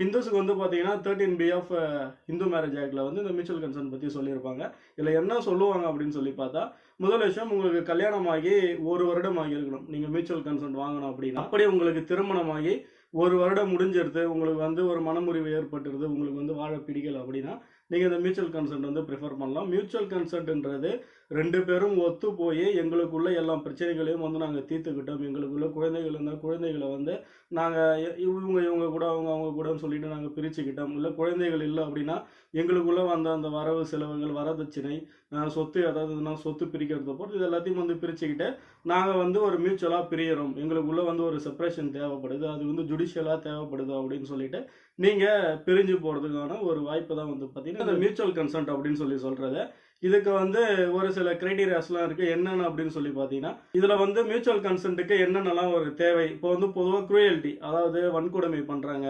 ஹிந்துஸுக்கு வந்து பார்த்தீங்கன்னா 13B of Hindu marriage ஆக்டில் வந்து இந்த மியூச்சுவல் கன்சென்ட் பற்றி சொல்லியிருப்பாங்க. இதில் என்ன சொல்லுவாங்க அப்படின்னு சொல்லி பார்த்தா, முதல் விஷயம் உங்களுக்கு கல்யாணமாகி 1 வருடம் ஆகியிருக்கணும். நீங்கள் மியூச்சுவல் கன்சென்ட் வாங்கணும் அப்படின்னா. அப்படியே உங்களுக்கு திருமணமாகி 1 வருடம் முடிஞ்சிருது, உங்களுக்கு வந்து ஒரு மனமுறிவு ஏற்பட்டுருது, உங்களுக்கு வந்து வாழ பிடிக்கல அப்படின்னா, நீங்கள் இந்த மியூச்சுவல் கன்சென்ட் வந்து ப்ரிஃபர் பண்ணலாம். மியூச்சுவல் கன்சென்ட்ன்றது 2 பேரும் ஒத்து போய் எங்களுக்குள்ள எல்லா பிரச்சனைகளையும் வந்து நாங்கள் தீர்த்துக்கிட்டோம். எங்களுக்குள்ள குழந்தைகள் இருந்தால் குழந்தைகளை வந்து நாங்கள் இவங்க கூட அவங்க கூடன்னு சொல்லிட்டு நாங்கள் பிரிச்சுக்கிட்டோம். இல்லை குழந்தைகள் இல்லை அப்படின்னா எங்களுக்குள்ள வந்த அந்த வரவு செலவுகள், வரதட்சணை, சொத்து அதாவதுன்னா சொத்து பிரிக்கிறத போட்டு இது எல்லாத்தையும் வந்து பிரிச்சுக்கிட்டு நாங்கள் வந்து ஒரு மியூச்சுவலாக பிரியறோம். எங்களுக்குள்ள வந்து ஒரு செப்பரேஷன் தேவைப்படுது, அது வந்து ஜுடிஷியலாக தேவைப்படுது அப்படின்னு சொல்லிட்டு நீங்கள் பிரிஞ்சு போகிறதுக்கான ஒரு வாய்ப்பு தான் வந்து பார்த்தீங்கன்னா இந்த மியூச்சுவல் கன்சென்ட் அப்படின்னு சொல்லி சொல்கிறது. இதுக்கு வந்து ஒரு சில கிரைட்டீரியாஸ்லாம் இருக்குது. என்னென்ன அப்படின்னு சொல்லி பார்த்தீங்கன்னா, இதில் வந்து மியூச்சுவல் கன்சென்ட்டுக்கு என்னென்னலாம் ஒரு தேவை. இப்போ வந்து பொதுவாக குரூயல்ட்டி, அதாவது வன்கொடுமை பண்ணுறாங்க,